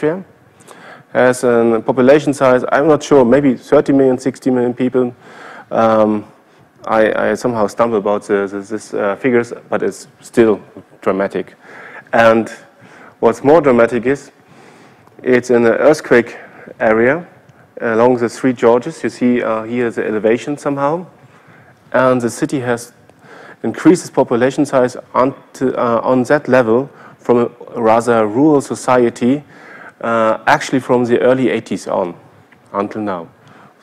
Austria. Has a population size, I'm not sure, maybe 30 million, 60 million people. I somehow stumble about these figures, but it's still dramatic. And what's more dramatic is, it's in an earthquake area along the three gorges. You see here the elevation somehow. And the city has increased its population size on that level from a rather rural society, actually from the early 80s on until now.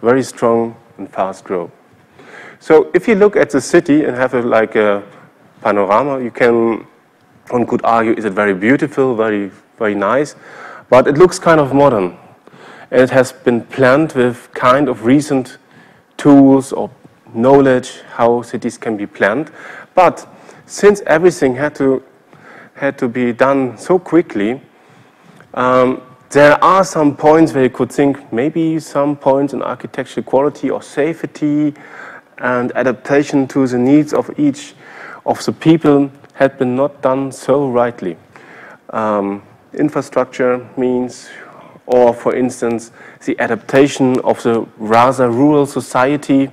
Very strong and fast growth. So if you look at the city and have like a panorama, one could argue, is it very beautiful, very, very nice? But it looks kind of modern. And it has been planned with kind of recent tools or knowledge how cities can be planned. But since everything had to be done so quickly, there are some points where you could think maybe some points in architectural quality or safety and adaptation to the needs of each of the people had been not done so rightly. Infrastructure means, or for instance, the adaptation of the rather rural society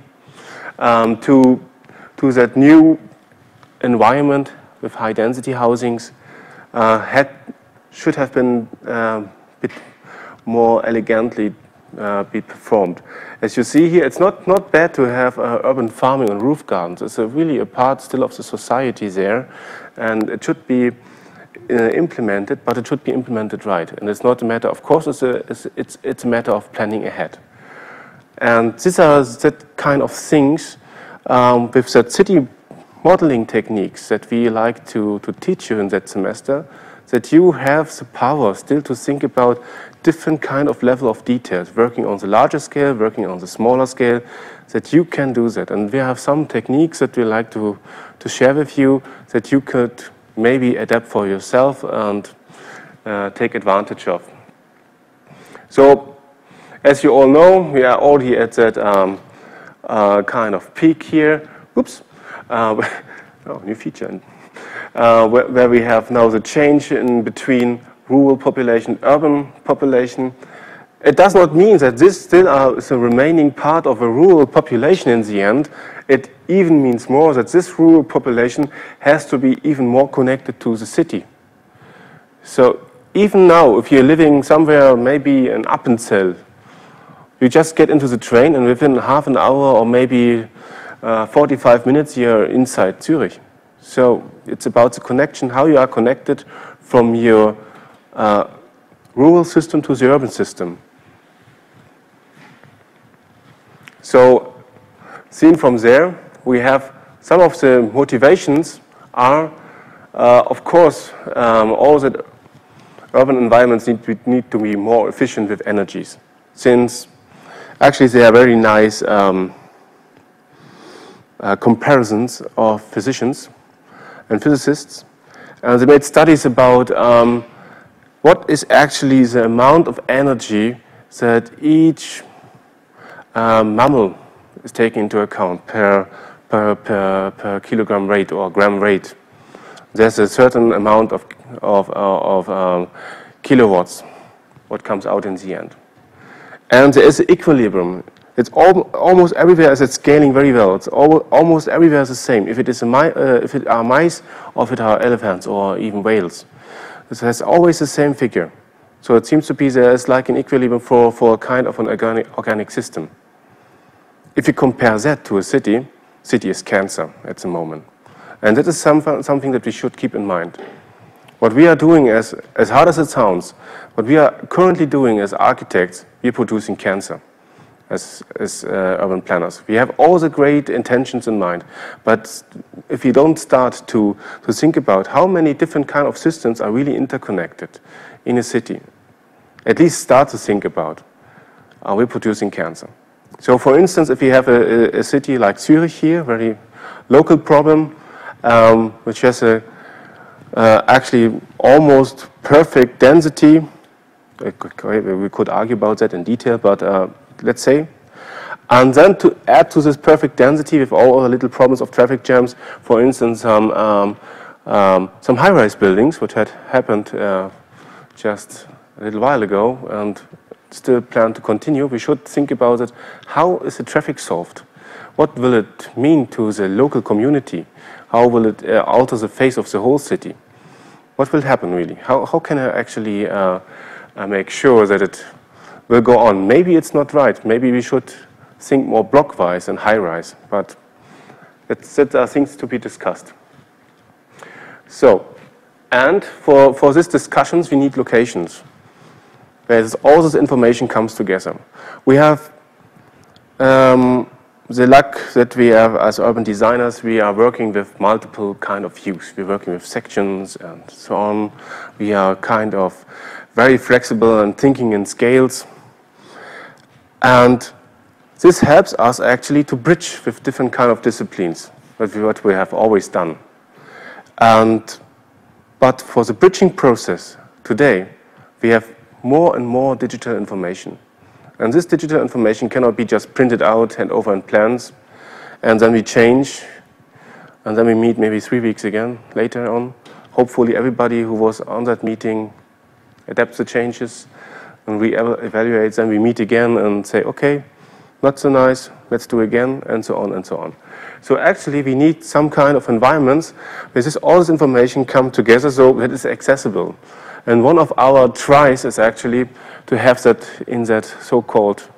to that new environment with high density housings should have been a bit more elegantly be performed. As you see here, it's not bad to have urban farming and roof gardens. It's really a part still of the society there, and it should be implemented, but it should be implemented right. And it's not a matter, of course, it's a matter of planning ahead. And these are that kind of things with that city modeling techniques that we like to teach you in that semester, that you have the power still to think about different kind of level of details, working on the larger scale, working on the smaller scale, that you can do that. And we have some techniques that we like to share with you that you could maybe adapt for yourself and take advantage of. So, as you all know, we are already at that kind of peak here. Oops, new feature. Where we have now the change in between rural population, urban population. It does not mean that this still is a remaining part of a rural population in the end. It even means more that this rural population has to be even more connected to the city. So even now, if you're living somewhere, maybe in Appenzell, you just get into the train and within half an hour or maybe 45 minutes, you're inside Zurich. So it's about the connection, how you are connected from your rural system to the urban system. So seen from there, we have some of the motivations are, of course, all that urban environments need to be more efficient with energies, since actually they are very nice comparisons of physicians and physicists. And they made studies about what is actually the amount of energy that each mammal is taking into account per kilogram weight or gram weight. There's a certain amount of kilowatts what comes out in the end. And there is an equilibrium. It's almost everywhere is it scaling very well. It's almost everywhere is the same. If it are mice, or if it are elephants, or even whales, it has always the same figure. So it seems to be there is like an equilibrium for a kind of an organic system. If you compare that to a city is cancer at the moment, and that is something that we should keep in mind. What we are doing, as hard as it sounds, what we are currently doing as architects, we are producing cancer. As urban planners. We have all the great intentions in mind, but if you don't start to think about how many different kind of systems are really interconnected in a city, at least start to think about, are we producing cancer? So for instance, if you have a city like Zurich here, very local problem, which has a actually almost perfect density, we could argue about that in detail, but let's say, and then to add to this perfect density with all the little problems of traffic jams, for instance, some high-rise buildings, which had happened just a little while ago and still plan to continue, we should think about it. How is the traffic solved? What will it mean to the local community? How will it alter the face of the whole city? What will happen really? How can I actually make sure that it will go on? Maybe it's not right. Maybe we should think more blockwise and high-rise, but that are things to be discussed. So, and for these discussions, we need locations where all this information comes together. We have the luck that we have as urban designers, we are working with multiple kind of views. We're working with sections and so on. We are kind of very flexible and thinking in scales. And this helps us actually to bridge with different kind of disciplines, what we have always done. But for the bridging process today, we have more and more digital information. And this digital information cannot be just printed out, hand over in plans, and then we change, and then we meet maybe 3 weeks again later on. Hopefully everybody who was on that meeting adapts the changes, and we evaluate, then we meet again and say, okay, not so nice, let's do again, and so on and so on. So actually we need some kind of environments where all this information come together so that it's accessible. And one of our tries is actually to have that in that so-called,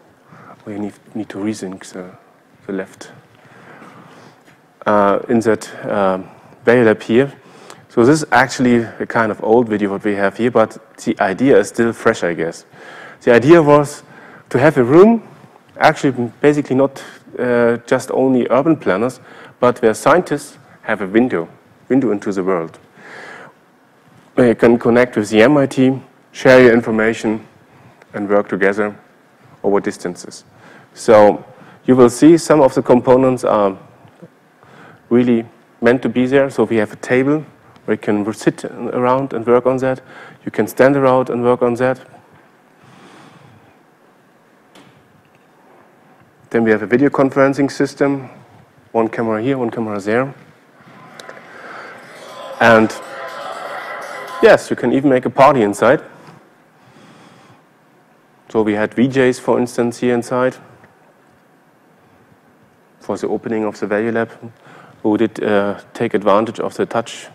well, you need to resync the left, in that ValueLab here. So this is actually a kind of old video what we have here, but the idea is still fresh, I guess. The idea was to have a room, actually basically not just only urban planners, but where scientists have a window into the world. You can connect with the MIT, share your information, and work together over distances. So you will see some of the components are really meant to be there. So we have a table where you can sit around and work on that. You can stand around and work on that. Then we have a video conferencing system. One camera here, one camera there. And yes, you can even make a party inside. So we had VJs, for instance, here inside for the opening of the ValueLab, who did take advantage of the touch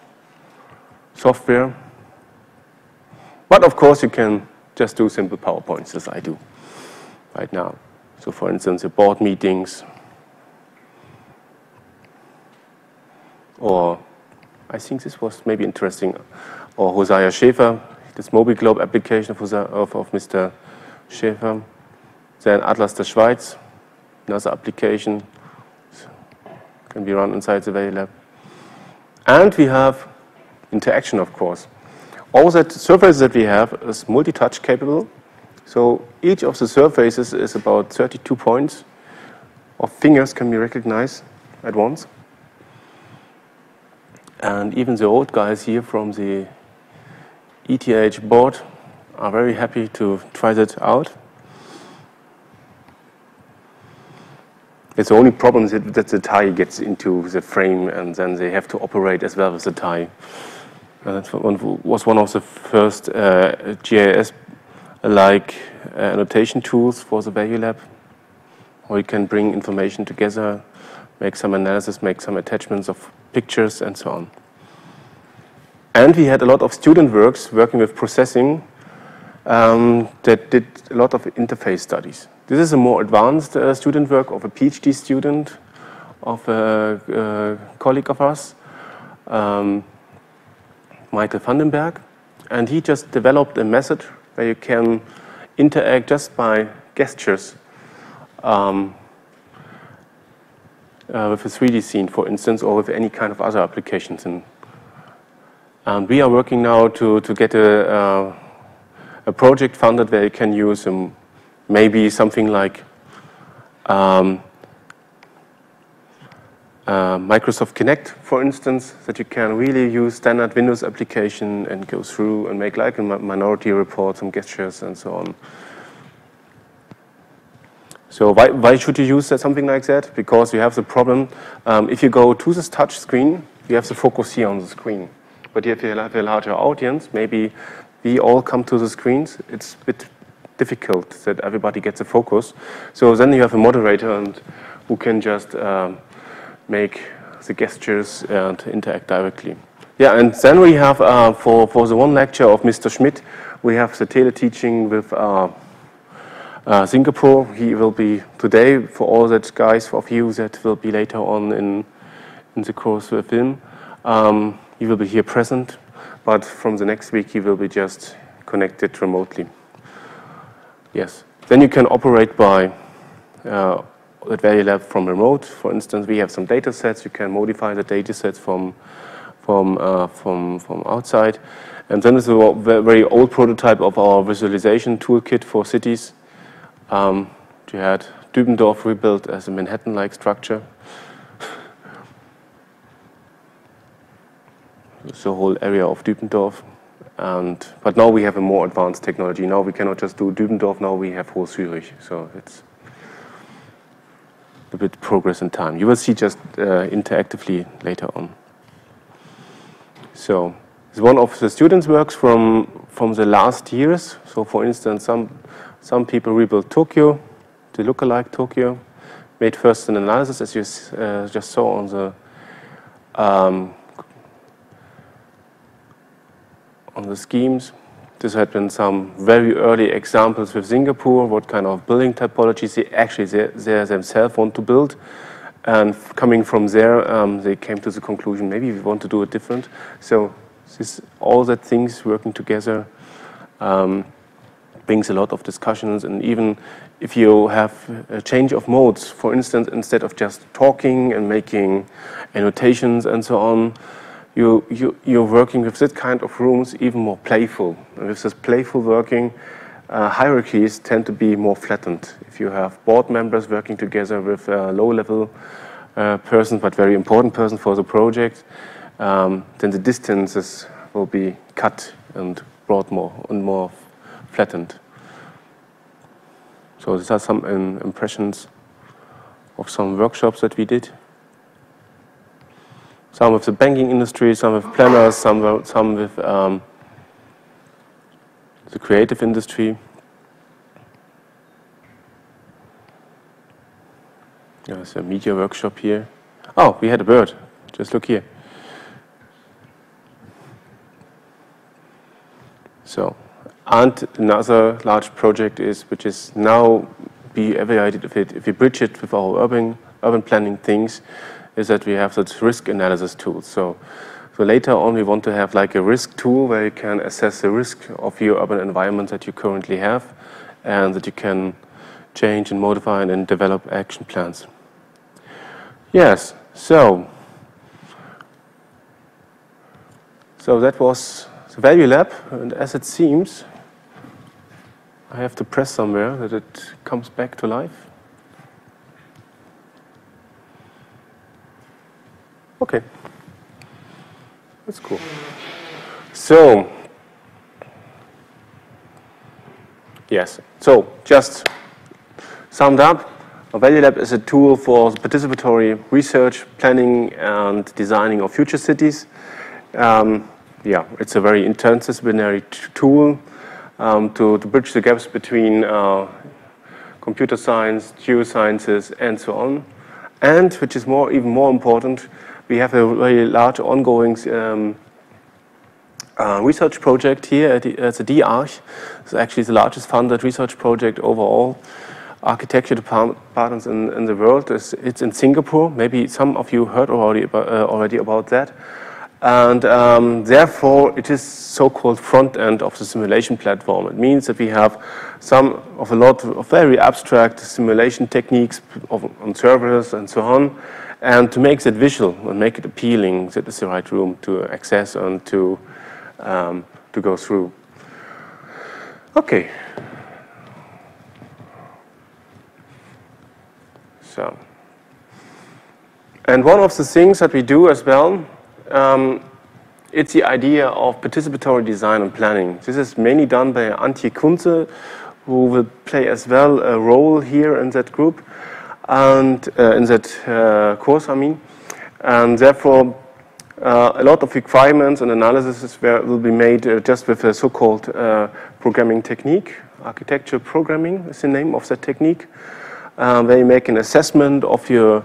software. But of course, you can just do simple PowerPoints, as I do right now. So for instance, the board meetings, or I think this was maybe interesting, or Hosea Schäfer, this Mobile Globe application of Mr. Schäfer. Then Atlas der Schweiz, another application, can be run inside the ValueLab. And we have interaction, of course. All that surfaces that we have is multi-touch capable. So each of the surfaces is about 32 points of fingers can be recognized at once. And even the old guys here from the ETH board are very happy to try that out. It's the only problem that the tie gets into the frame and then they have to operate as well as the tie. That was one of the first GIS-like annotation tools for the ValueLab, where you can bring information together, make some analysis, make some attachments of pictures, and so on. And we had a lot of student works working with processing that did a lot of interface studies. This is a more advanced student work of a PhD student, of a colleague of us, Michael Vandenberg, and he just developed a method where you can interact just by gestures with a 3D scene, for instance, or with any kind of other applications. And we are working now to get a project funded where you can use maybe something like Microsoft Kinect, for instance, that you can really use standard Windows application and go through and make like a minority report, some gestures and so on. So why should you use something like that? Because you have the problem, if you go to this touch screen, you have the focus here on the screen. But if you have a larger audience, maybe we all come to the screens, it's a bit difficult that everybody gets a focus. So then you have a moderator and who can just make the gestures and interact directly. Yeah, and then we have, for the one lecture of Mr. Schmidt, we have the teleteaching with Singapore. He will be today, for all that guys of you that will be later on in the course with him. He will be here present, but from the next week he will be just connected remotely. Yes, then you can operate by at Value Lab from remote. For instance, we have some data sets. You can modify the data sets from outside. And then is a very old prototype of our visualization toolkit for cities. You had Dübendorf rebuilt as a Manhattan-like structure. The whole area of Dübendorf. But now we have a more advanced technology. Now we cannot just do Dübendorf, now we have whole Zurich. So it's a bit progress in time. You will see just interactively later on. So one of the students' works from the last years. So for instance, some people rebuilt Tokyo, the lookalike Tokyo, made first an analysis, as you just saw on the schemes. This had been some very early examples with Singapore, what kind of building typologies they themselves want to build. And coming from there, they came to the conclusion, maybe we want to do it different. So all that things working together brings a lot of discussions. And even if you have a change of modes, for instance, instead of just talking and making annotations and so on, you're working with this kind of rooms even more playful. And with this playful working, hierarchies tend to be more flattened. If you have board members working together with a low-level person, but very important person for the project, then the distances will be cut and brought more flattened. So these are some impressions of some workshops that we did. Some with the banking industry, some with planners, some with the creative industry. There's a media workshop here. Oh, we had a bird. Just look here. So, and another large project which is now be evaluated if we bridge it with our urban planning things, is that we have that risk analysis tool. So later on we want to have like a risk tool where you can assess the risk of your urban environment that you currently have, and that you can change and modify and then develop action plans. Yes, so that was the Value Lab, and as it seems, I have to press somewhere that it comes back to life. Okay, that's cool. So, yes, so just summed up, a Value Lab is a tool for participatory research, planning, and designing of future cities. Yeah, it's a very interdisciplinary tool to bridge the gaps between computer science, geosciences, and so on. And, which is even more important, we have a very large ongoing research project here at the DARCH. It's actually the largest funded research project overall. Architecture departments in the world. It's in Singapore. Maybe some of you heard already about that. And therefore, it is so-called front end of the simulation platform. It means that we have a lot of very abstract simulation techniques on servers and so on. And to make that visual and make it appealing, that is the right room to access and to go through. Okay. So, and one of the things that we do as well, it's the idea of participatory design and planning. This is mainly done by Antje Kunze, who will play as well a role here in that group, and in that course, I mean. And therefore, A lot of requirements and analysis will be made just with a so-called programming technique. Architecture programming is the name of the technique. Where you make an assessment of your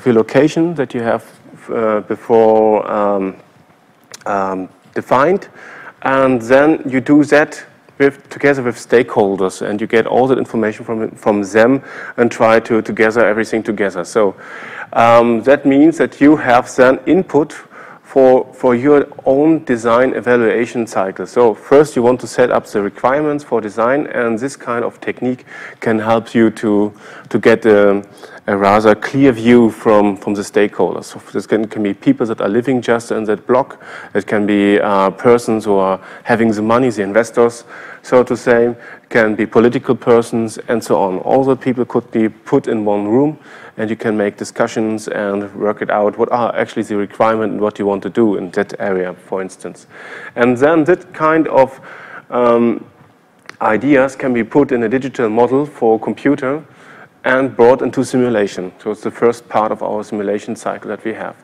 location that you have before defined, and then you do that together with stakeholders, and you get all that information from them and try to gather everything together. So that means that you have then input for your own design evaluation cycle. So first you want to set up the requirements for design, and this kind of technique can help you to get a rather clear view from the stakeholders. So this can be people that are living just in that block. It can be persons who are having the money, the investors, so to say. It can be political persons and so on. All the people could be put in one room, and you can make discussions and work it out what are actually the requirements and what you want to do in that area, for instance. And then that kind of ideas can be put in a digital model for a computer and brought into simulation. So it's the first part of our simulation cycle that we have.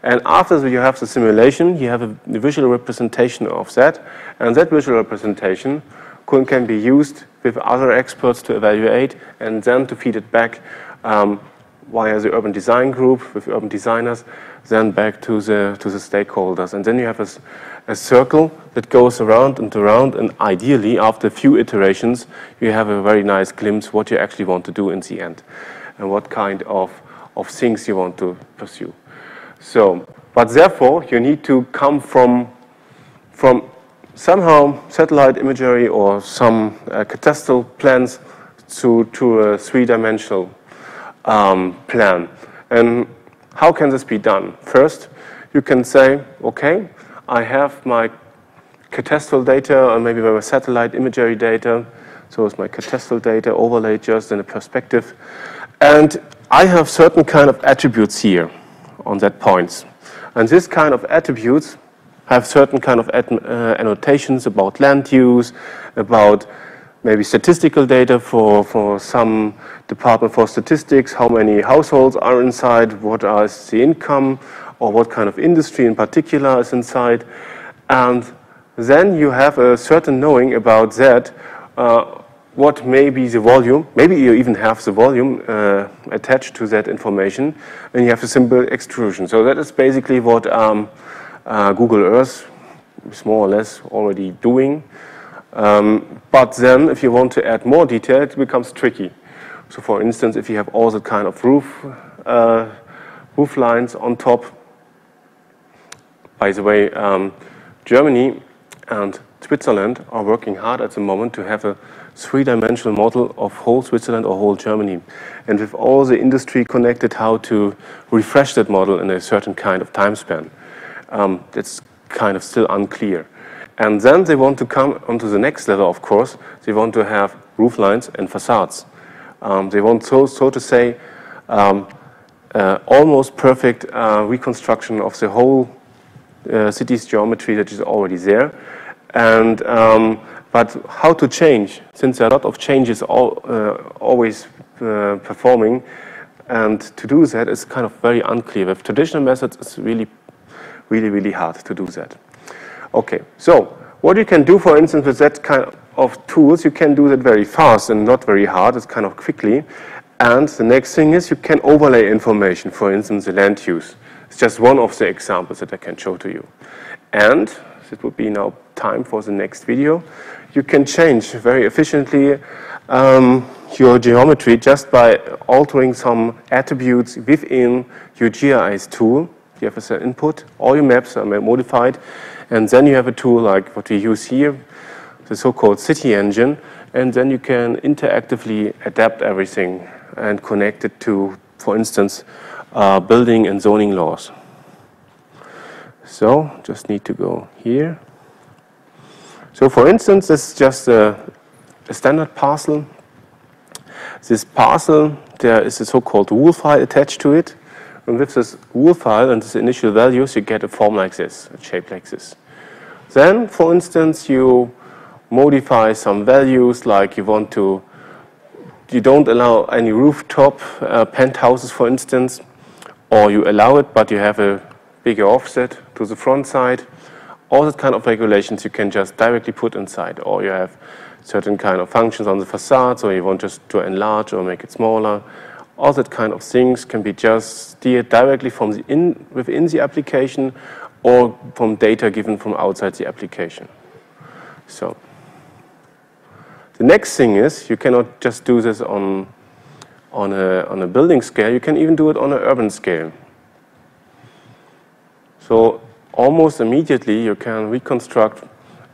And after you have the simulation, you have a visual representation of that, and that visual representation can be used with other experts to evaluate and then to feed it back via the urban design group with urban designers, then back to the stakeholders. And then you have a circle that goes around and around, and ideally, after a few iterations, you have a very nice glimpse what you actually want to do in the end and what kind of things you want to pursue. So, but therefore, you need to come from somehow satellite imagery or some cadastral plans to a three-dimensional plan. And how can this be done? First, you can say, okay, I have my cadastral data, or maybe my satellite imagery data. So it's my cadastral data overlaid just in a perspective. And I have certain kind of attributes here on that points. And this kind of attributes have certain kind of annotations about land use, about maybe statistical data for some department for statistics, how many households are inside, what is the income, or what kind of industry in particular is inside. And then you have a certain knowing about that, what may be the volume, maybe you even have the volume attached to that information, and you have a simple extrusion. So that is basically what Google Earth is more or less already doing. But then if you want to add more detail, it becomes tricky. So for instance, if you have all the kind of roof lines on top. By the way, Germany and Switzerland are working hard at the moment to have a three-dimensional model of whole Switzerland or whole Germany. And with all the industry connected, how to refresh that model in a certain kind of time span. That's kind of still unclear. And then they want to come onto the next level, of course. They want to have roof lines and facades. They want, so to say, almost perfect reconstruction of the whole city's geometry that is already there. And but how to change, since there are a lot of changes always performing, and to do that is kind of very unclear. With traditional methods, it's really hard to do that. Okay, so what you can do, for instance, with that kind of tools, you can do that very fast and not very hard. It's kind of quickly. And the next thing is you can overlay information, for instance, the land use. It's just one of the examples that I can show to you. And it would be now time for the next video. You can change very efficiently your geometry just by altering some attributes within your GIS tool. You have as an input, all your maps are modified, and then you have a tool like what we use here, the so-called city engine, and then you can interactively adapt everything and connect it to, for instance, building and zoning laws. So, just need to go here. So, for instance, this is just a standard parcel. This parcel, there is a so-called rule file attached to it. And with this rule file and this initial values, you get a form like this, a shape like this. Then, for instance, you modify some values, like you don't allow any rooftop penthouses, for instance, or you allow it, but you have a bigger offset to the front side. All that kind of regulations you can just directly put inside, or you have certain kind of functions on the facade, so you want just to enlarge or make it smaller. All that kind of things can be just steered directly from within the application or from data given from outside the application. So the next thing is you cannot just do this on a building scale, you can even do it on an urban scale. So almost immediately you can reconstruct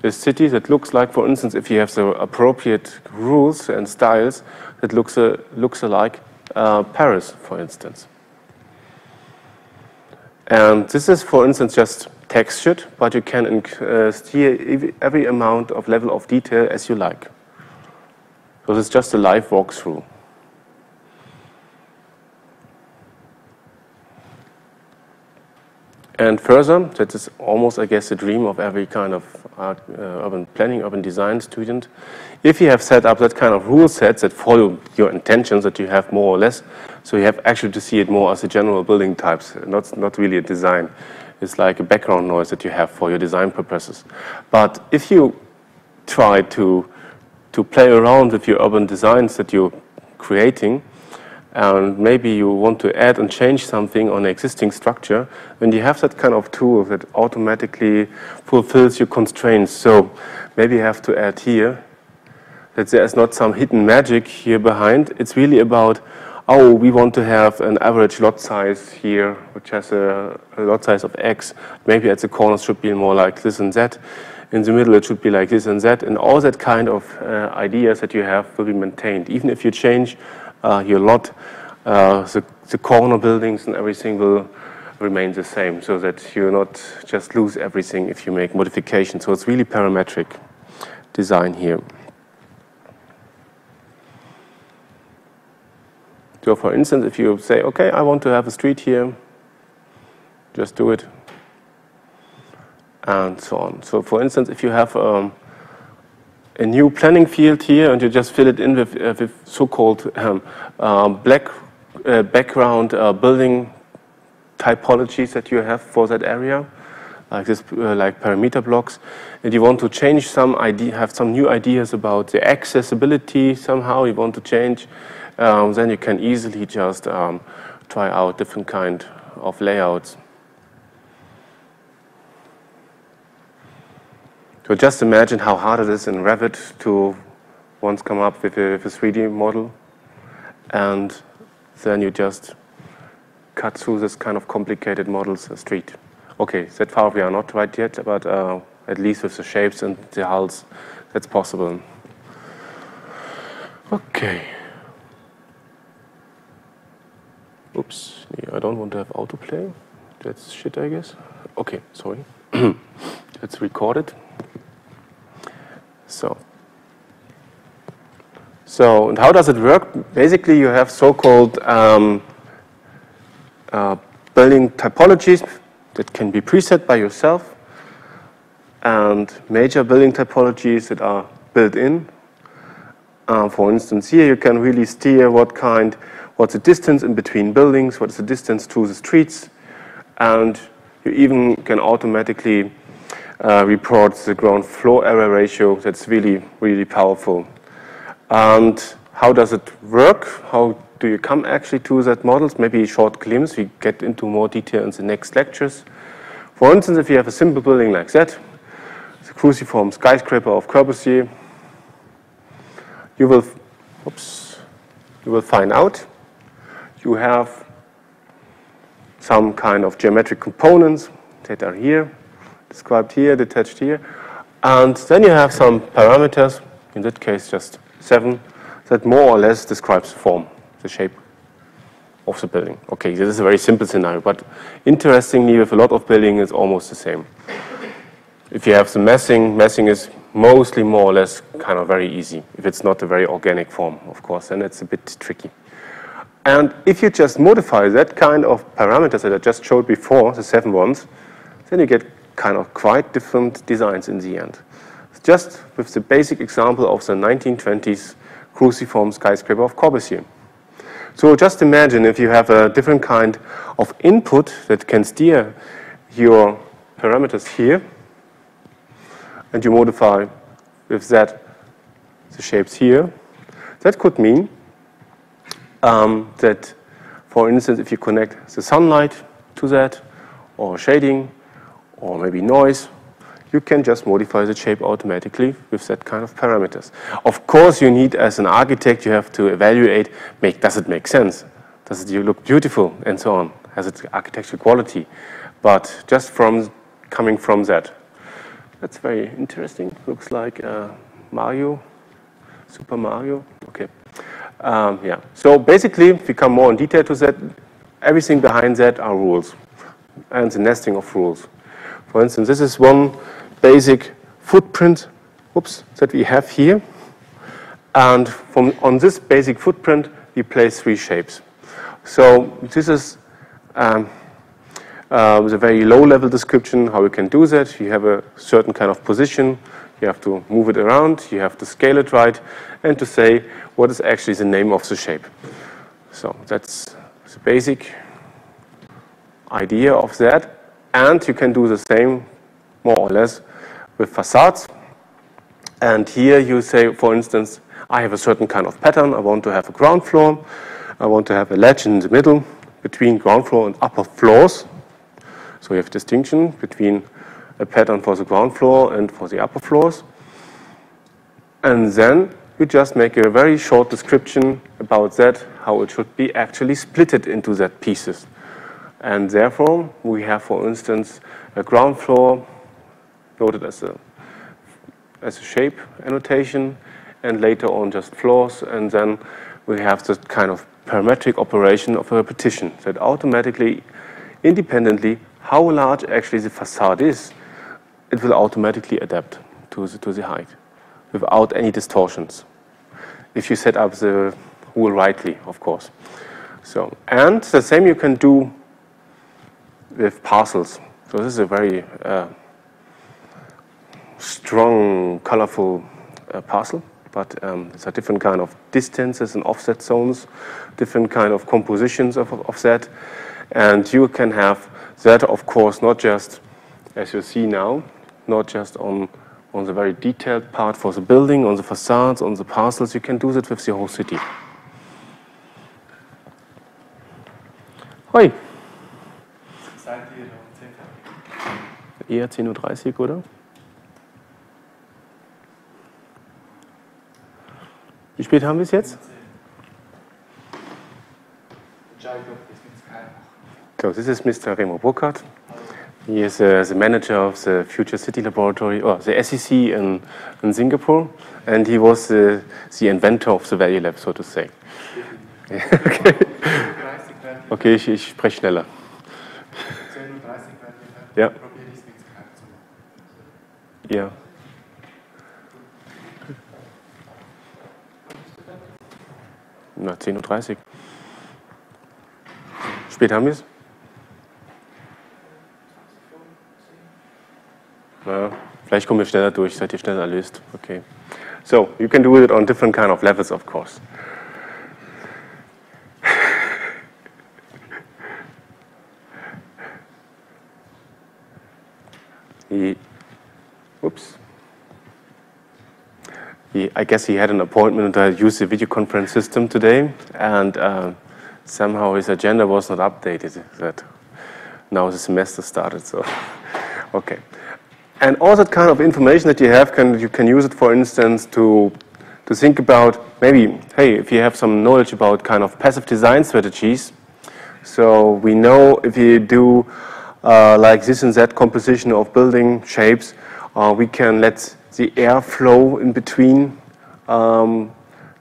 a city that looks like, for instance, if you have the appropriate rules and styles, that looks alike Paris, for instance. And this is, for instance, just textured, but you can steer every amount of level of detail as you like. So this is just a live walkthrough. And further, that is almost, I guess, the dream of every kind of urban planning, urban design student. If you have set up that kind of rule sets that follow your intentions that you have more or less, so you have actually to see it more as a general building types, not really a design. It's like a background noise that you have for your design purposes. But if you try to play around with your urban designs that you're creating, and maybe you want to add and change something on an existing structure, then you have that kind of tool that automatically fulfills your constraints. So maybe you have to add here that there is not some hidden magic here behind. It's really about, oh, we want to have an average lot size here, which has a lot size of X. Maybe at the corners should be more like this and that. In the middle, it should be like this and that. And all that kind of ideas that you have will be maintained. Even if you change your lot, the corner buildings and everything will remain the same, so that you not just lose everything if you make modifications. So it's really parametric design here. So for instance, if you say, okay, I want to have a street here, just do it, and so on. So for instance, if you have a new planning field here, and you just fill it in with so-called black background building typologies that you have for that area, like this, like parameter blocks, and you want to change some idea, have some new ideas about the accessibility somehow, you want to change, then you can easily just try out different kind of layouts. So just imagine how hard it is in Revit to once come up with a 3D model, and then you just cut through this kind of complicated models, a street. Okay, that far we are not right yet, but at least with the shapes and the hulls, that's possible. Okay. Oops, I don't want to have autoplay. That's shit, I guess. Okay, sorry. Let's record it. So, and how does it work? Basically, you have so-called building typologies that can be preset by yourself, and major building typologies that are built in. For instance, here you can really steer what's the distance in between buildings, what's the distance to the streets, and you even can automatically report the ground floor area ratio. That's really, really powerful. And how does it work? How do you come actually to that models? Maybe a short glimpse. We get into more detail in the next lectures. For instance, if you have a simple building like that, the cruciform skyscraper of Corbusier, you will find out you have some kind of geometric components that are here, described here, detached here, and then you have some parameters, in that case just 7, that more or less describes the form, the shape of the building. Okay, this is a very simple scenario, but interestingly, with a lot of building, it's almost the same. If you have some messing is mostly more or less kind of very easy. If it's not a very organic form, of course, then it's a bit tricky. And if you just modify that kind of parameters that I just showed before, the 7 ones, then you get kind of quite different designs in the end. Just with the basic example of the 1920s cruciform skyscraper of Corbusier. So just imagine if you have a different kind of input that can steer your parameters here, and you modify with Z the shapes here, that could mean that, for instance, if you connect the sunlight to that, or shading, or maybe noise, you can just modify the shape automatically with that kind of parameters. Of course, you need, as an architect, you have to evaluate, does it make sense? Does it look beautiful? And so on. Has it architectural quality? But just coming from that. That's very interesting. Looks like Mario, Super Mario. Okay. Yeah. So basically, if we come more in detail to that, everything behind that are rules and the nesting of rules. For instance, this is one basic footprint that we have here. And on this basic footprint, we place 3 shapes. So this is with a very low-level description how you can do that. You have a certain kind of position. You have to move it around. You have to scale it right. And to say what is actually the name of the shape. So that's the basic idea of that. And you can do the same, more or less, with facades. And here you say, for instance, I have a certain kind of pattern. I want to have a ground floor. I want to have a ledge in the middle between ground floor and upper floors. So you have distinction between a pattern for the ground floor and for the upper floors. And then you just make a very short description about that, how it should be actually splitted into that pieces. And therefore, we have, for instance, a ground floor noted as a shape annotation, and later on just floors, and then we have the kind of parametric operation of a repetition that automatically, independently, how large actually the facade is, it will automatically adapt to the height without any distortions. If you set up the rule rightly, of course. So, and the same you can do with parcels. So this is a very strong, colorful parcel, but it's a different kind of distances and offset zones, different kind of compositions of that. And you can have that, of course, not just, as you see now, not just on the very detailed part for the building, on the facades, on the parcels. You can do that with the whole city. Hoi. Seid ihr um circa? Eher 10:30 Uhr, oder? Wie spät haben wir es jetzt? So, this is Mr. Remo Burkhardt. He is the manager of the Future City Laboratory, or the SEC in Singapore, and he was the inventor of the Value Lab, so to say. Okay, okay, ich spreche schneller. 10:30 werden wir Ja. probieren, es mit Skype zu machen. Ja. Na, 10:30 Uhr. Spät haben wir es? Na, vielleicht kommen wir schneller durch, seid ihr schneller erlöst. Okay. So, you can do it on different kind of levels, of course. Oops. I guess he had an appointment to use the video conference system today, and somehow his agenda was not updated. That now the semester started, so okay. And all that kind of information that you have, you can use it, for instance, to think about maybe, hey, if you have some knowledge about kind of passive design strategies. So we know if you do like this and that composition of building shapes, we can let the air flow in between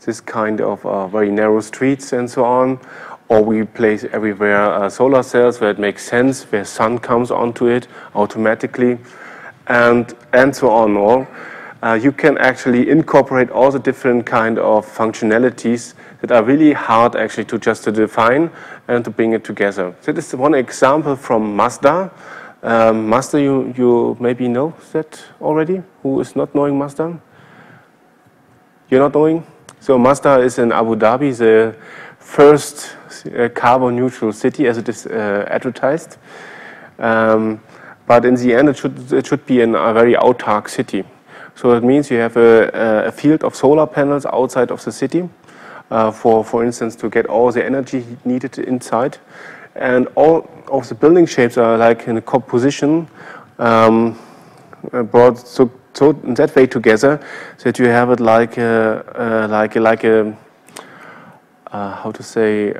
this kind of very narrow streets and so on. Or we place everywhere solar cells where it makes sense, where sun comes onto it automatically, and so on. Or you can actually incorporate all the different kind of functionalities that are really hard actually to just to define and to bring it together. So this is one example from Mazda. Mazda, you maybe know that already? Who is not knowing Mazda? You're not knowing? So Mazda is in Abu Dhabi, the first carbon neutral city as it is advertised. but in the end it should be a very autark city. So it means you have a field of solar panels outside of the city, for instance, to get all the energy needed inside. And all of the building shapes are like in a composition brought so in that way together that you have it like a how to say,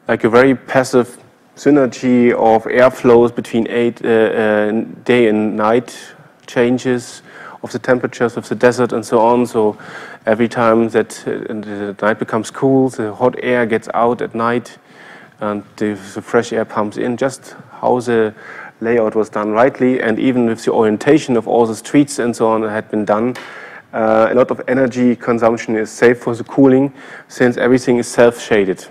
like a very passive synergy of airflows between day and night changes of the temperatures of the desert and so on. So every time that the night becomes cool, the hot air gets out at night and the fresh air pumps in. Just how the layout was done rightly, and even with the orientation of all the streets and so on had been done. A lot of energy consumption is saved for the cooling, since everything is self-shaded.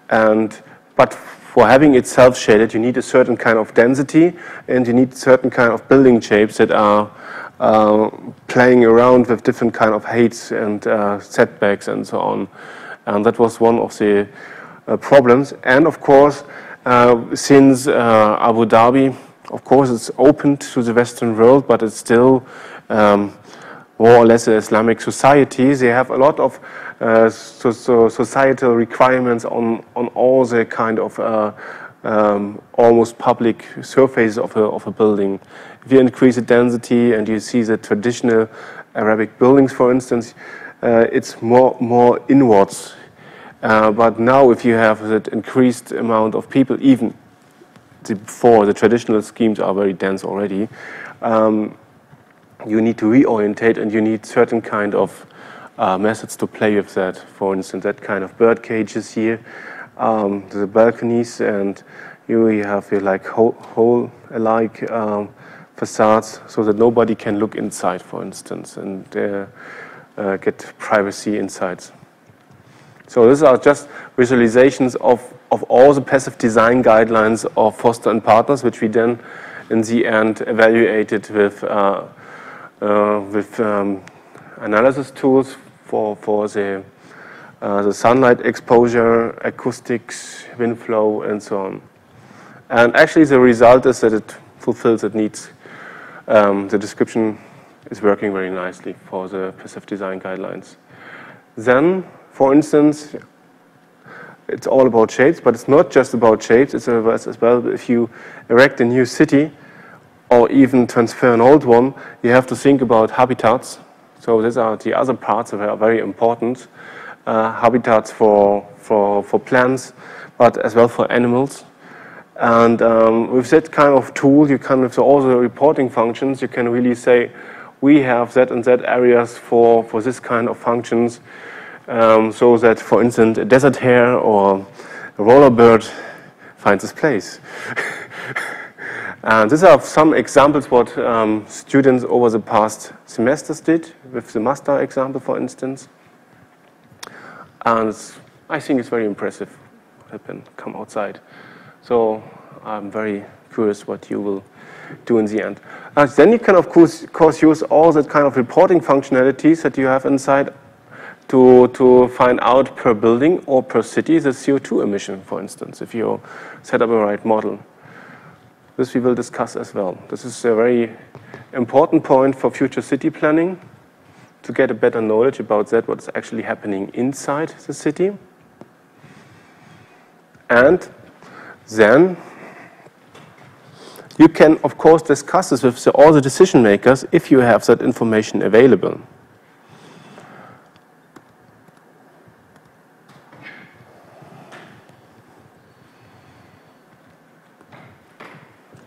But for having it self-shaded, you need a certain kind of density, and you need certain kind of building shapes that are playing around with different kind of heights and setbacks and so on. And that was one of the problems. And of course, since Abu Dhabi, of course, it's open to the Western world, but it's still more or less an Islamic society. They have a lot of societal requirements on all the kind of almost public surface of a building. If you increase the density and you see the traditional Arabic buildings, for instance, it's more inwards. But now if you have that increased amount of people, even before the traditional schemes are very dense already, you need to reorientate, and you need certain kind of methods to play with that. For instance, that kind of bird cages here, the balconies, and you have your like hole-alike facades, so that nobody can look inside, for instance, and get privacy inside. So these are just visualizations of all the passive design guidelines of Foster and Partners, which we then, in the end, evaluated with analysis tools for the sunlight exposure, acoustics, wind flow, and so on. And actually, the result is that it fulfills its needs. The description is working very nicely for the passive design guidelines. Then, for instance, it's all about shapes, but it's not just about shapes. It's as well, if you erect a new city or even transfer an old one, you have to think about habitats. So these are the other parts that are very important. Habitats for plants, but as well for animals. And with that kind of tool, you can, with all the reporting functions, you can really say, we have that and that areas for this kind of functions. So that, for instance, a desert hare or a roller bird finds its place. And these are some examples what students over the past semesters did, with the master example, for instance. And I think it's very impressive what can come outside. So I'm very curious what you will do in the end. Then you can, of course, use all that kind of reporting functionalities that you have inside to find out per building or per city the CO2 emission, for instance, if you set up a right model. This we will discuss as well. This is a very important point for future city planning, to get a better knowledge about that, what's actually happening inside the city. And then you can, of course, discuss this with all the decision makers if you have that information available.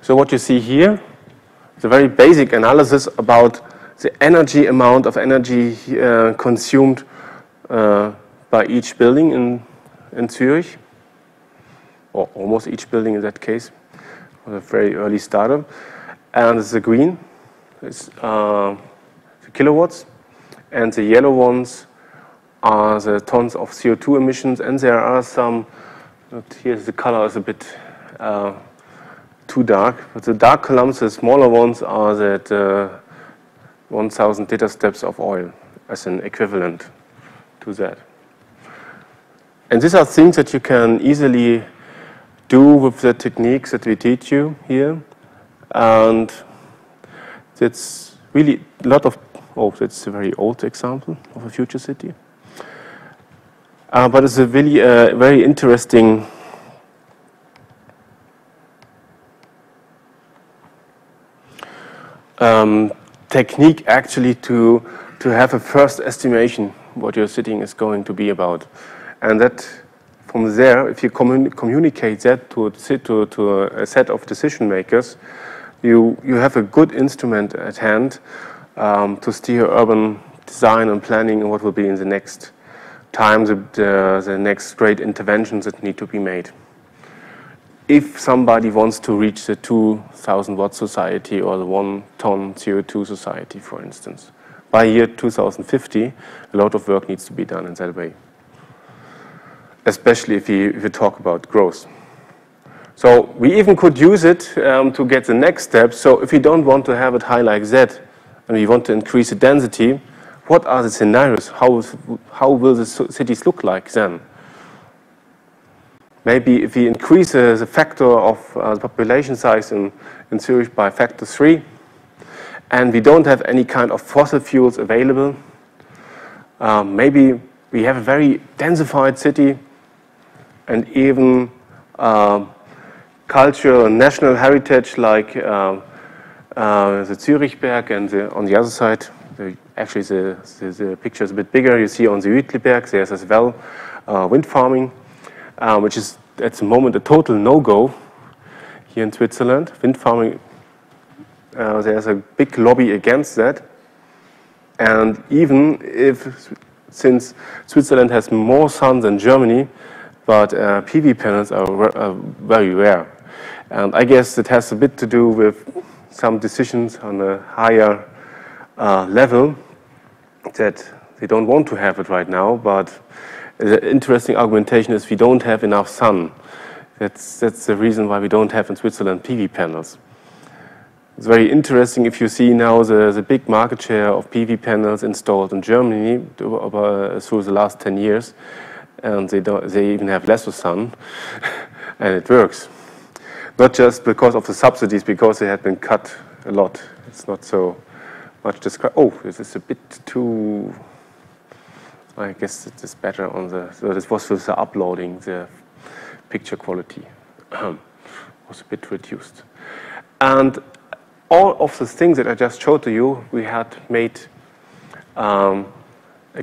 So what you see here is a very basic analysis about the energy amount of energy consumed by each building in Zurich, or almost each building in that case, a very early startup. And the green is the kilowatts, and the yellow ones are the tons of CO2 emissions. And there are some, here the color is a bit too dark, but the dark columns, the smaller ones, are that 1,000 liter steps of oil as an equivalent to that. And these are things that you can easily do with the techniques that we teach you here. And it's really a lot of, oh, that's a very old example of a future city. But it's a really very interesting technique actually to have a first estimation what your city is going to be about. And that from there, if you communicate that to a set of decision makers, you have a good instrument at hand to steer urban design and planning and what will be in the next time, the next great interventions that need to be made. If somebody wants to reach the 2,000 watt society or the 1 ton CO2 society, for instance, by year 2050, a lot of work needs to be done in that way, especially if you talk about growth. So we even could use it to get the next step. So if we don't want to have it high like that, and we want to increase the density, what are the scenarios? How will the cities look like then? Maybe if we increase the factor of the population size in Zurich by factor 3, and we don't have any kind of fossil fuels available, maybe we have a very densified city, and even cultural and national heritage like the Zürichberg, and on the other side, actually the picture is a bit bigger. You see on the Uetliberg, there's as well wind farming, which is at the moment a total no-go here in Switzerland. Wind farming, there's a big lobby against that. And even if, since Switzerland has more sun than Germany, but PV panels are very rare. And I guess it has a bit to do with some decisions on a higher level that they don't want to have it right now, but the interesting argumentation is we don't have enough sun. That's the reason why we don't have in Switzerland PV panels. It's very interesting if you see now the big market share of PV panels installed in Germany through the last 10 years, and they even have less sun, and it works. Not just because of the subsidies, because they had been cut a lot. It's not so much described. Oh, this is a bit too. I guess it is better on the. So this was with the uploading, the picture quality was a bit reduced. And all of the things that I just showed to you, we had made a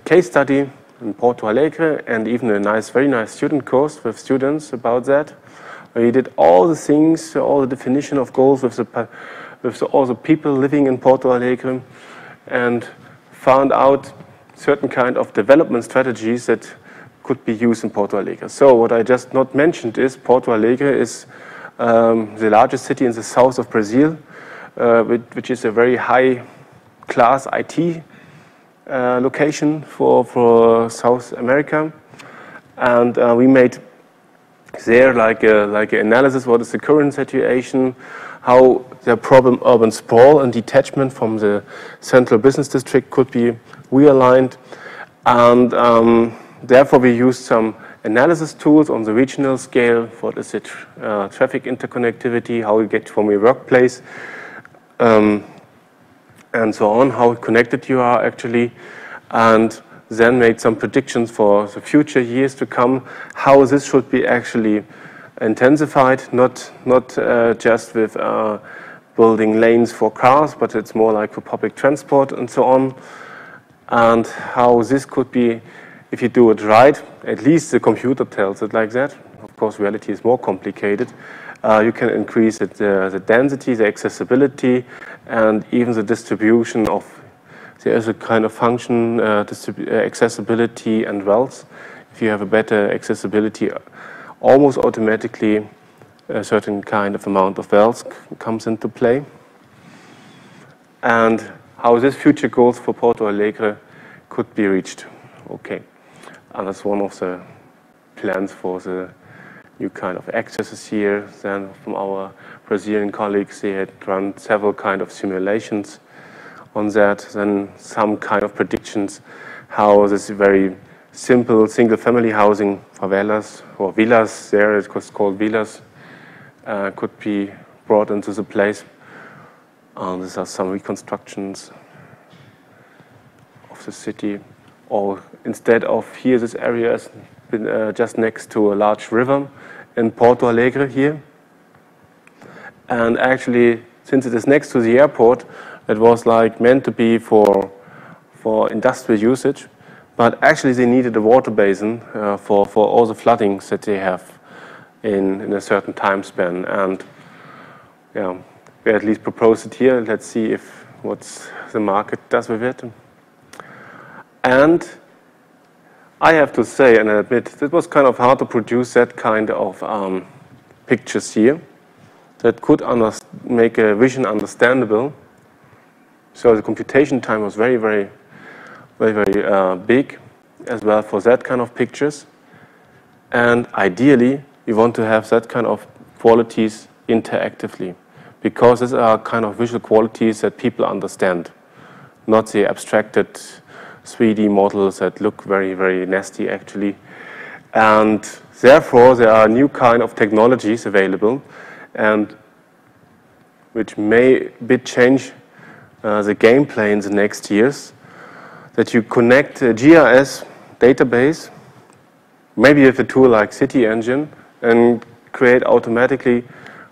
case study in Porto Alegre and even a very nice student course with students about that. We did all the things, all the definition of goals with all the people living in Porto Alegre, and found out certain kind of development strategies that could be used in Porto Alegre. So what I just not mentioned is Porto Alegre is the largest city in the south of Brazil, which is a very high-class IT location for South America. And we made there like an analysis, what is the current situation, how the problem urban sprawl and detachment from the central business district could be realigned. And therefore we used some analysis tools on the regional scale. What is it? Traffic interconnectivity, how you get from your workplace, and so on, how connected you are actually, and then made some predictions for the future years to come, how this should be actually intensified, not just with building lanes for cars, but it's more like for public transport and so on, and how this could be, if you do it right, at least the computer tells it like that. Of course, reality is more complicated. You can increase the density, the accessibility, and even the distribution of, there is a kind of function, accessibility and wealth. If you have a better accessibility, almost automatically a certain kind of amount of wealth comes into play. And how this future goals for Porto Alegre could be reached. Okay, and that's one of the plans for the new kind of accesses here. Then from our Brazilian colleagues, they had run several kind of simulations on that, then some kind of predictions how this very simple single-family housing, favelas or villas, there it was called villas, could be brought into the place. These are some reconstructions of the city. Or instead of here, this area has been just next to a large river in Porto Alegre here. And actually, since it is next to the airport, it was like meant to be for industrial usage. But actually, they needed a water basin for all the floodings that they have in a certain time span. And yeah, we at least proposed it here. Let's see if what the market does with it. And I have to say and admit, it was kind of hard to produce that kind of pictures here that could make a vision understandable. So the computation time was very, very big as well for that kind of pictures. And ideally, we want to have that kind of qualities interactively, because these are kind of visual qualities that people understand, not the abstracted 3D models that look very, very nasty actually. And therefore, there are new kind of technologies available, and which may a bit change the gameplay in the next years, that you connect a GIS database, maybe with a tool like City Engine, and create automatically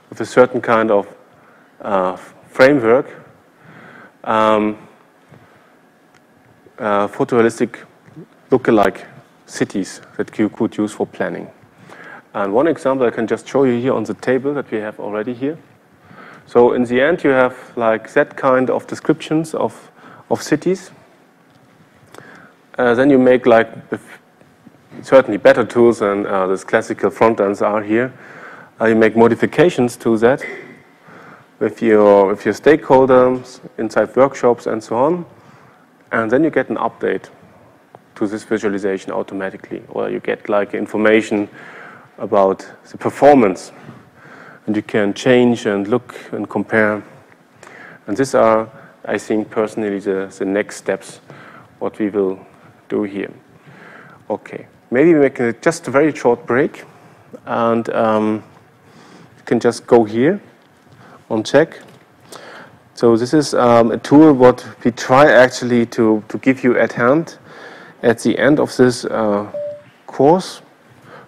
with a certain kind of framework photorealistic lookalike cities that you could use for planning. And one example I can just show you here on the table that we have already here. So in the end, you have like that kind of descriptions of cities. Then you make like certainly better tools than these classical front ends are here. You make modifications to that with your stakeholders inside workshops and so on. And then you get an update to this visualization automatically, or you get like information about the performance. And you can change and look and compare. And these are, I think, personally, the next steps, what we will do here. Okay, maybe we make just a very short break. And you can just go here on check. So this is a tool what we try actually to give you at hand at the end of this course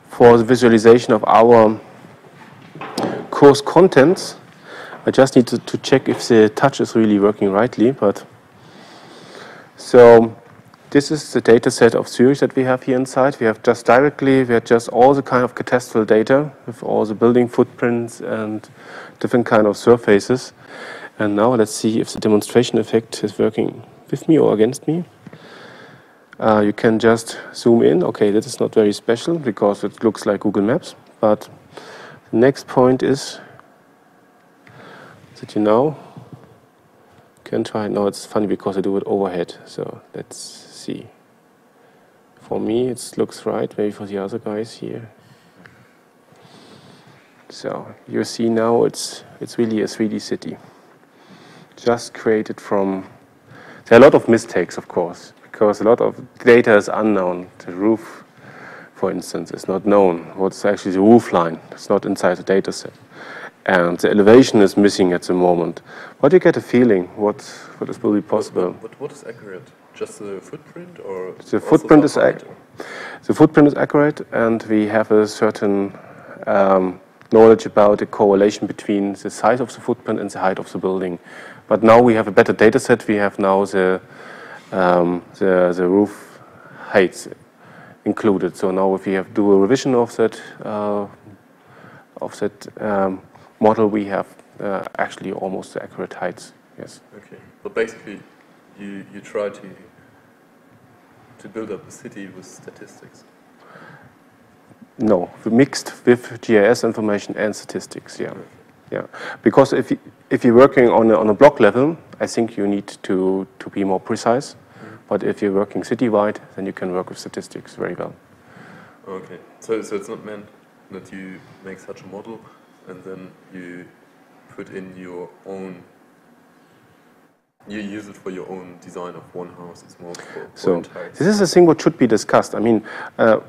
for the visualization of our course contents. I just need to check if the touch is really working rightly. But so this is the data set of Zurich that we have here inside. We have just all the kind of cadastral data with all the building footprints and different kind of surfaces. And now let's see if the demonstration effect is working with me or against me. You can just zoom in. Okay, that is not very special because it looks like Google Maps. But the next point is that you now can try. Now it's funny because I do it overhead. So let's see. For me, it looks right. Maybe for the other guys here. So you see now it's really a 3D city. Just created from. There are a lot of mistakes, of course, because a lot of data is unknown. The roof, for instance, is not known. What's actually the roof line? It's not inside the data set. And the elevation is missing at the moment. But you get a feeling what is really possible. What is accurate? Just the footprint, or the footprint is accurate? The footprint is accurate, and we have a certain knowledge about the correlation between the size of the footprint and the height of the building. But now we have a better data set. We have now the roof heights included. So now if we have do a revision of that model, we have actually almost the accurate heights. Yes. Okay. But basically, you try to build up the city with statistics. No, mixed with GIS information and statistics. Yeah. Yeah, because if you're working on a block level, I think you need to be more precise. Mm-hmm. But if you're working citywide, then you can work with statistics very well. Okay, so it's not meant that you make such a model and then you put in your own You use it for your own design of one house. It's more for So entire. this is a thing what should be discussed. I mean,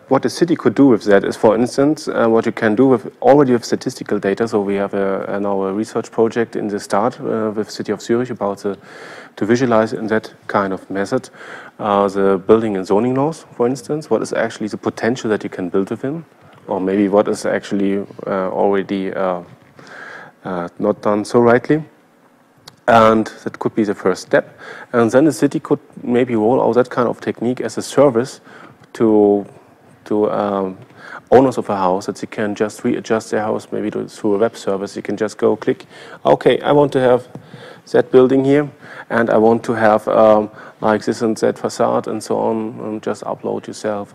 what the city could do with that is, for instance, what you can do with already with statistical data. So we have now a research project in the start with City of Zurich about to visualize in that kind of method the building and zoning laws, for instance. What is actually the potential that you can build within, or maybe what is actually already not done so rightly. And that could be the first step. And then the city could maybe roll out that kind of technique as a service to owners of a house, that they can just readjust their house maybe through a web service. You can just go click, okay, I want to have that building here, and I want to have like this and that facade and so on, and just upload yourself,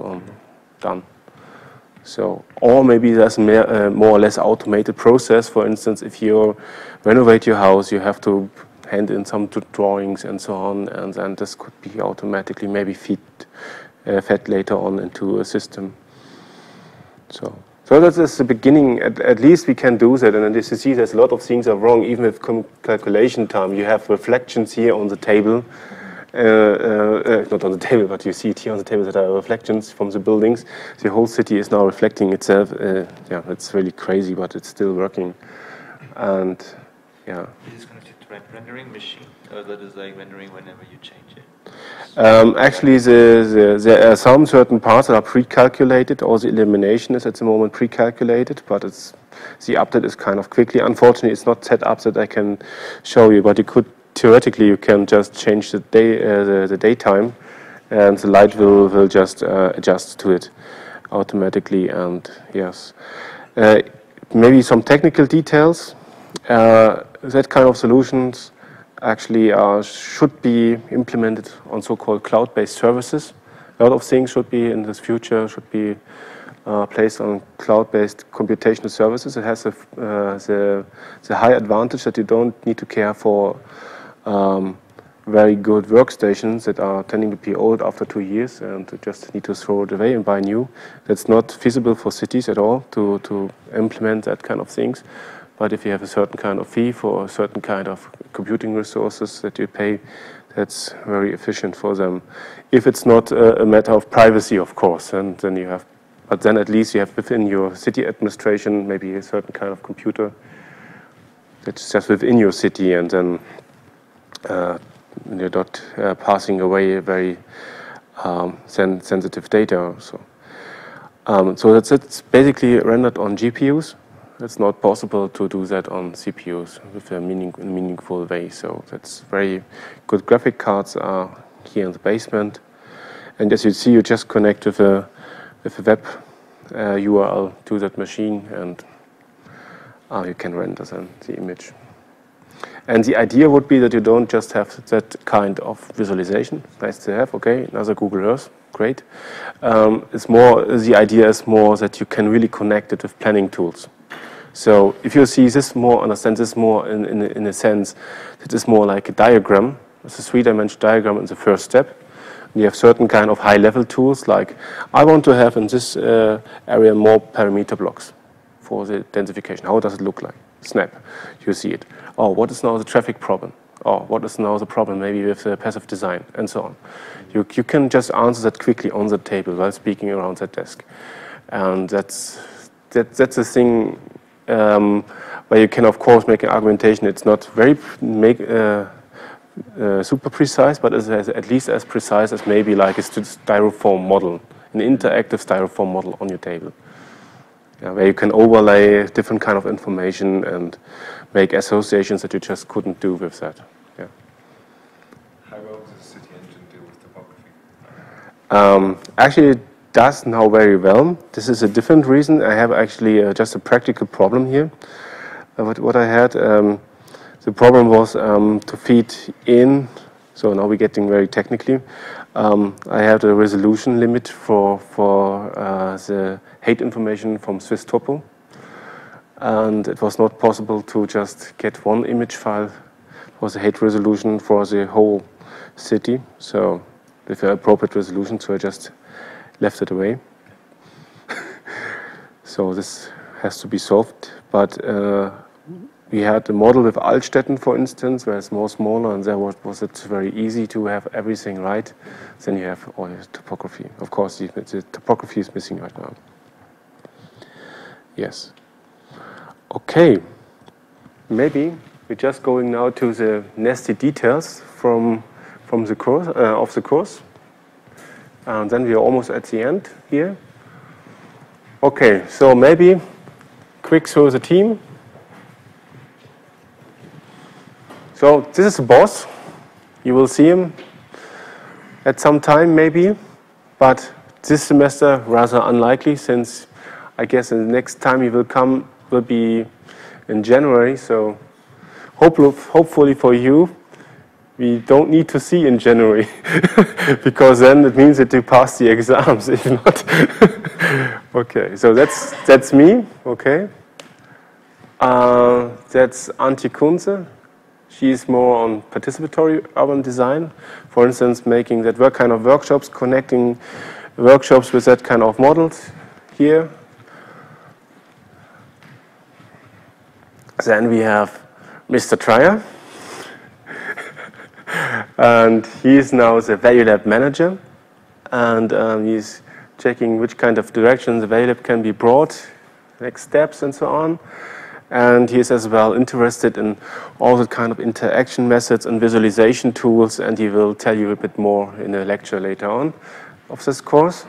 done. So, or maybe there's more or less automated process. For instance, if you renovate your house, you have to hand in some drawings and so on, and then this could be automatically maybe fed later on into a system. So that is the beginning. At least we can do that. And then you see there's a lot of things are wrong, even with calculation time. You have reflections here on the table. Not on the table, but you see it here on the table that are reflections from the buildings. The whole city is now reflecting itself. Yeah, it's really crazy, but it's still working. And yeah. Is this connected to rendering machine, or that is like rendering whenever you change it? Actually, there are some certain parts that are pre-calculated, or the elimination is at the moment pre-calculated, but the update is kind of quickly. Unfortunately, it's not set up that I can show you, but you could. Theoretically, you can just change the daytime, and the light will just adjust to it automatically. And yes, maybe some technical details. That kind of solutions actually should be implemented on so-called cloud-based services. A lot of things should be in this future should be placed on cloud-based computational services. It has the high advantage that you don't need to care for very good workstations that are tending to be old after 2 years, and you just need to throw it away and buy new. That's not feasible for cities at all to implement that kind of things. But if you have a certain kind of fee for a certain kind of computing resources that you pay, that's very efficient for them. If it's not a matter of privacy, of course, and then you have, but then at least you have within your city administration maybe a certain kind of computer that's just within your city, and then you're not passing away very sensitive data. So that's basically rendered on GPUs. It's not possible to do that on CPUs with a meaningful way. So that's very good. Graphic cards are here in the basement, and as you see, you just connect with a web URL to that machine, and you can render then the image. And the idea would be that you don't just have that kind of visualization. Nice to have, okay, another Google Earth, great. It's more, the idea is more that you can really connect it with planning tools. So if you see this more, understand this more in a sense, it is more like a diagram. It's a 3-dimensional diagram in the first step. You have certain kind of high-level tools, like I want to have in this area more parameter blocks for the densification. How does it look like? Snap, you see it. Oh, what is now the traffic problem? Oh, what is now the problem maybe with the passive design, and so on. You can just answer that quickly on the table while speaking around that desk. And that's the thing where you can, of course, make an argumentation. It's not very super precise, but it's at least as precise as maybe like a styrofoam model, an interactive styrofoam model on your table. Yeah, where you can overlay different kind of information and make associations that you just couldn't do with that. Yeah. How well does the city engine deal with topography? Actually, it does now very well. This is a different reason. I have actually just a practical problem here. What I had, the problem was to feed in. So now we're getting very technically. I had a resolution limit for the height information from Swiss Topo, and it was not possible to just get one image file for the height resolution for the whole city. So with the appropriate resolution, so I just left it away. So this has to be solved, but we had a model with Altstetten, for instance, where it's more smaller, and there was it very easy to have everything right. Then you have all the topography. Of course, the topography is missing right now. Yes. Okay. Maybe we're just going now to the nasty details from the course of the course. And then we are almost at the end here. Okay, so maybe quick through the team. So this is the boss. You will see him at some time maybe, but this semester rather unlikely, since I guess the next time he will come will be in January. So hopefully for you, we don't need to see in January, because then it means that you pass the exams. If not, okay. So that's me. Okay. That's Antje Kunze. She's more on participatory urban design. For instance, making that kind of workshops, connecting workshops with that kind of models here. Then we have Mr. Trier. And he is now the Value Lab manager. And he's checking which kind of direction the Value Lab can be brought, next steps and so on. And he is as well interested in all the kind of interaction methods and visualization tools, and he will tell you a bit more in a lecture later on of this course.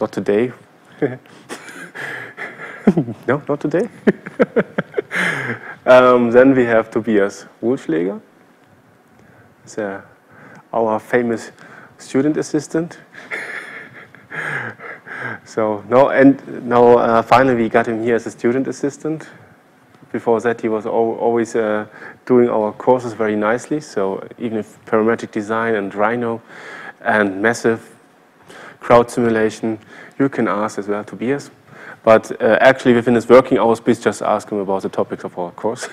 Not today. No, not today. Then we have Tobias Wohlschläger, our famous student assistant. So now finally we got him here as a student assistant. Before that, he was always doing our courses very nicely. So even if parametric design and Rhino and massive crowd simulation, you can ask as well Tobias. But actually, within his working hours, please just ask him about the topics of our course.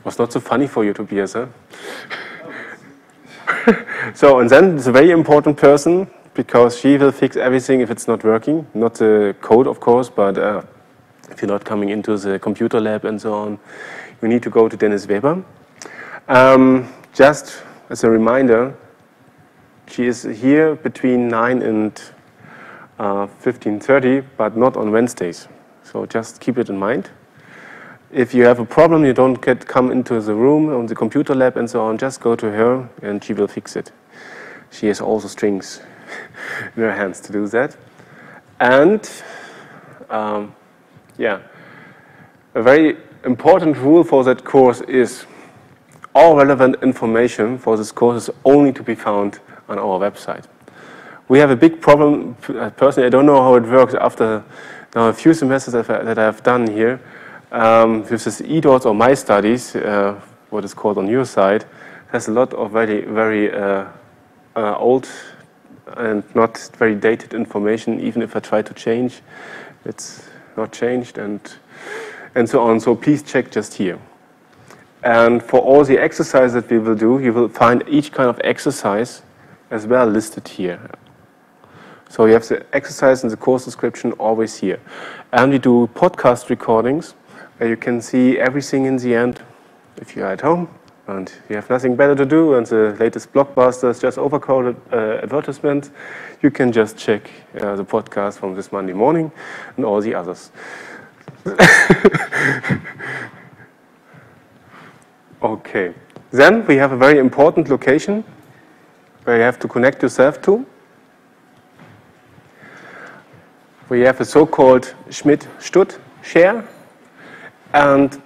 Was not so funny for you, Tobias, huh? So, and then it's a very important person, because she will fix everything if it's not working. Not the code, of course, but if you're not coming into the computer lab and so on, you need to go to Dennis Weber. Just as a reminder, she is here between 9 and 15:30, but not on Wednesdays. So just keep it in mind. If you have a problem, you don't come into the room on the computer lab and so on, just go to her and she will fix it. She has also strings in her hands to do that. And yeah, a very important rule for that course is all relevant information for this course is only to be found on our website. We have a big problem, personally, I don't know how it works after now a few semesters that I've done here, with this eDots or My Studies, what is called on your side, has a lot of very old and not very dated information. Even if I try to change, it's not changed, and so on. So please check just here. And for all the exercises that we will do, you will find each kind of exercise as well listed here. So you have the exercise and the course description always here. And we do podcast recordings where you can see everything in the end if you're at home and you have nothing better to do, and the latest blockbuster is just overcrowded advertisements. You can just check the podcast from this Monday morning and all the others. Okay. Then we have a very important location where you have to connect yourself to. We have a so-called Schmidt-Stutt share, and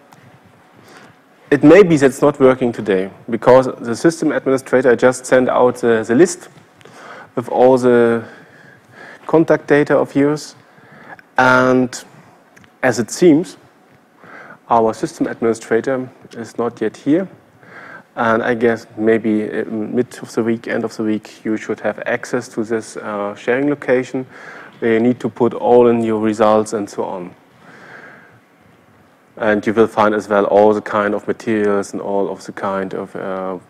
it may be that it's not working today because the system administrator just sent out the list with all the contact data of yours, and as it seems, our system administrator is not yet here, and I guess maybe mid of the week, end of the week, you should have access to this sharing location where you need to put all in your results and so on. And you will find as well all the kind of materials and all of the kind of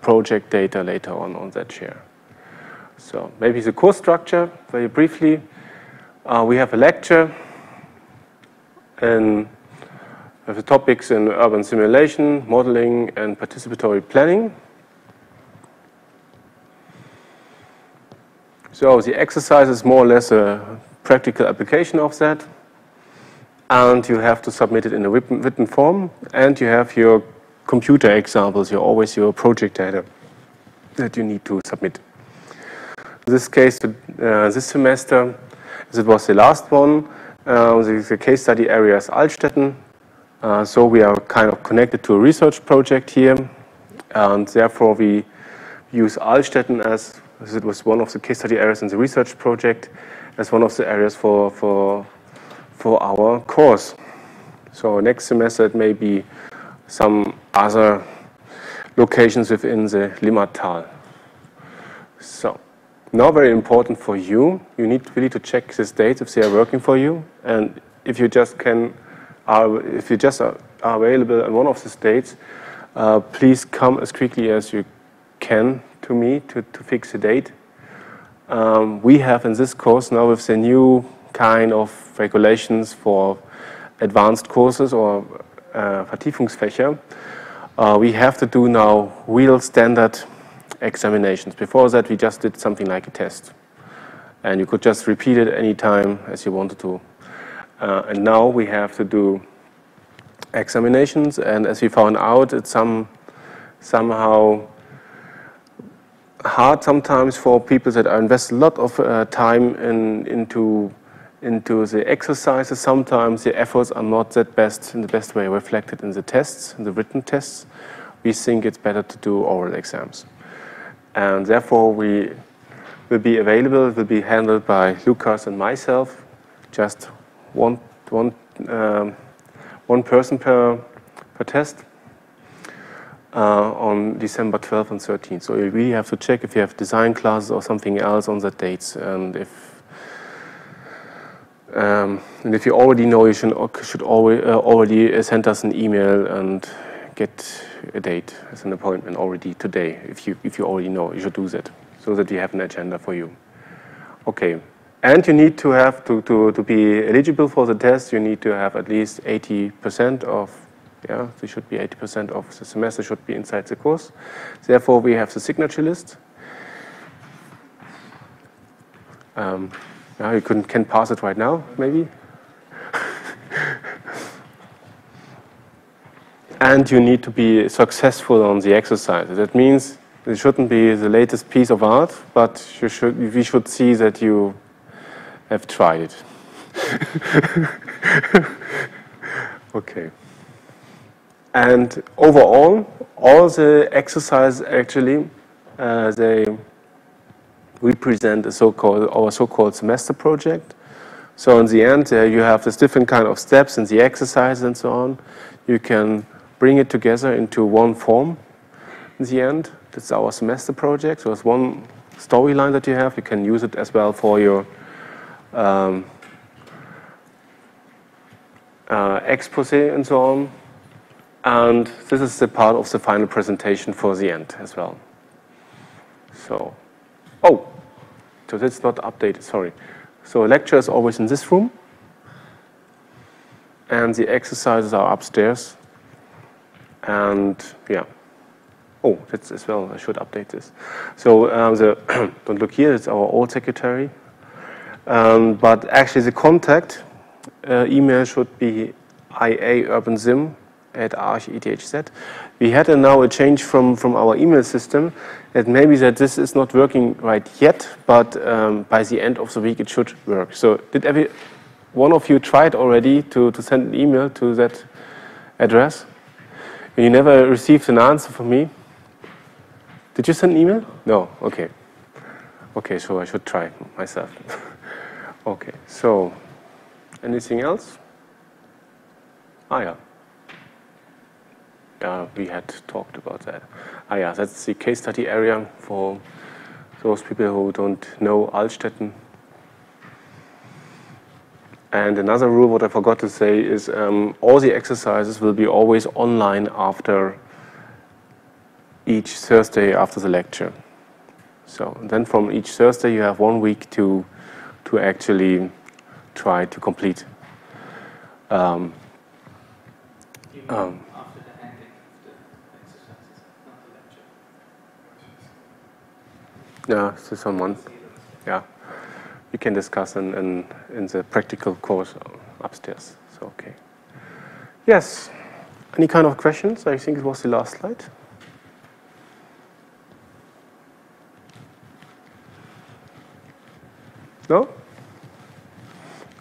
project data later on that share. So maybe the course structure, very briefly. We have a lecture and the topics in urban simulation, modeling, and participatory planning. So the exercise is more or less a practical application of that. And you have to submit it in a written form. And you have your computer examples, always your project data that you need to submit. In this case, this semester, as it was the last one, the case study area is Altstetten. So we are kind of connected to a research project here. And therefore, we use Altstetten as it was one of the case study areas in the research project, as one of the areas for our course. So next semester it may be some other locations within the Limmatal. So now very important for you, you need really to check these dates if they are working for you, and if you just are available on one of these dates, please come as quickly as you can to me to fix the date. We have in this course now with the new kind of regulations for advanced courses or Vertiefungsfächer, we have to do now real standard examinations. Before that, we just did something like a test, and you could just repeat it any time as you wanted to. And now we have to do examinations, and as we found out, it's somehow hard sometimes for people that invest a lot of time into the exercises. Sometimes the efforts are not in the best way reflected in the tests, in the written tests. We think it's better to do oral exams. And therefore we will be available, will be handled by Lukas and myself, just one person per test. On December 12th and 13th. So you really have to check if you have design classes or something else on that dates. And if you already know, you should already send us an email and get a date as an appointment already today. If you already know, you should do that so that we have an agenda for you. Okay. And you need to have to be eligible for the test. You need to have at least 80% of. Yeah, they should be 80% of the semester should be inside the course. Therefore, we have the signature list. Now you can pass it right now, maybe. And you need to be successful on the exercise. That means it shouldn't be the latest piece of art, but we should see that you have tried it. Okay. And overall, all the exercises actually, they represent our so-called semester project. So in the end, you have this different kind of steps in the exercise and so on. You can bring it together into one form in the end. That's our semester project. So it's one storyline that you have. You can use it as well for your expose and so on. And this is the part of the final presentation for the end as well. So that's not updated, sorry. So lecture is always in this room. And the exercises are upstairs. And yeah. Oh, that's as well, I should update this. So don't look here, it's our old secretary. But actually the contact email should be iaurbansim@arch.ethz. We had now a change from our email system that maybe that this is not working right yet, but by the end of the week it should work. So did every one of you tried already to send an email to that address? You never received an answer from me? Did you send an email? No, okay. Okay, so I should try myself. Okay, so anything else? Yeah. We had talked about that. Yeah, that's the case study area for those people who don't know Altstetten. And another rule, what I forgot to say, is all the exercises will be always online after each Thursday after the lecture. So then from each Thursday you have 1 week to actually try to complete Um, Even after the ending of the exercises, not the lecture. yeah, so someone. Yeah, you can discuss in the practical course upstairs. So okay. Yes. Any kind of questions? I think it was the last slide. No?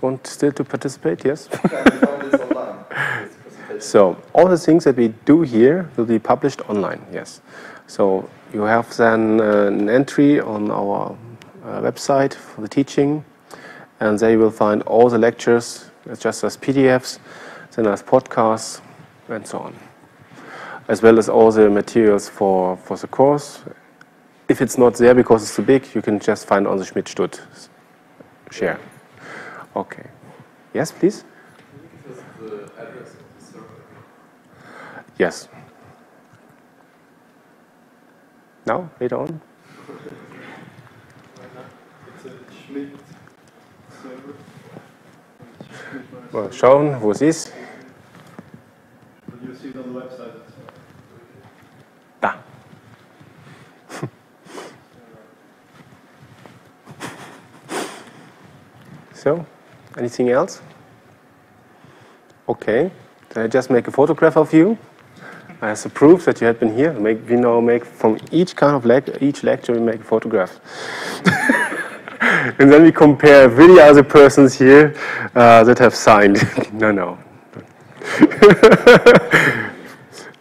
Want still to participate? Yes. So all the things that we do here will be published online. Yes. So you have then an entry on our website for the teaching, and there you will find all the lectures just as PDFs, then as podcasts, and so on, as well as all the materials for the course. If it's not there because it's too big, you can just find on the Schmidt-Stutt share. Okay. Yes, please? Can you give us the address of the server? Yes. Now, later on? It's a Schmidt server. Well, schauen, wo es ist. You see it on the website. Da. So, anything else? Okay, then I just make a photograph of you as a proof that you had been here. We now make from each kind of each lecture we make a photograph, and then we compare with the other persons here that have signed. No.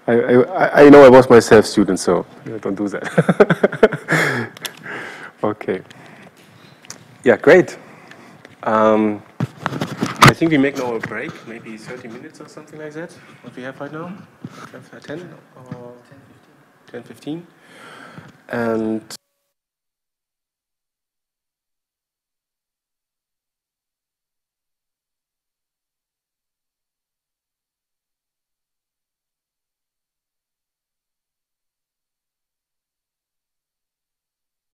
I know I was myself student, so don't do that. Okay. Yeah, great. I think we make now a break, maybe 30 minutes or something like that. What we have right now? 10 or 10:15. And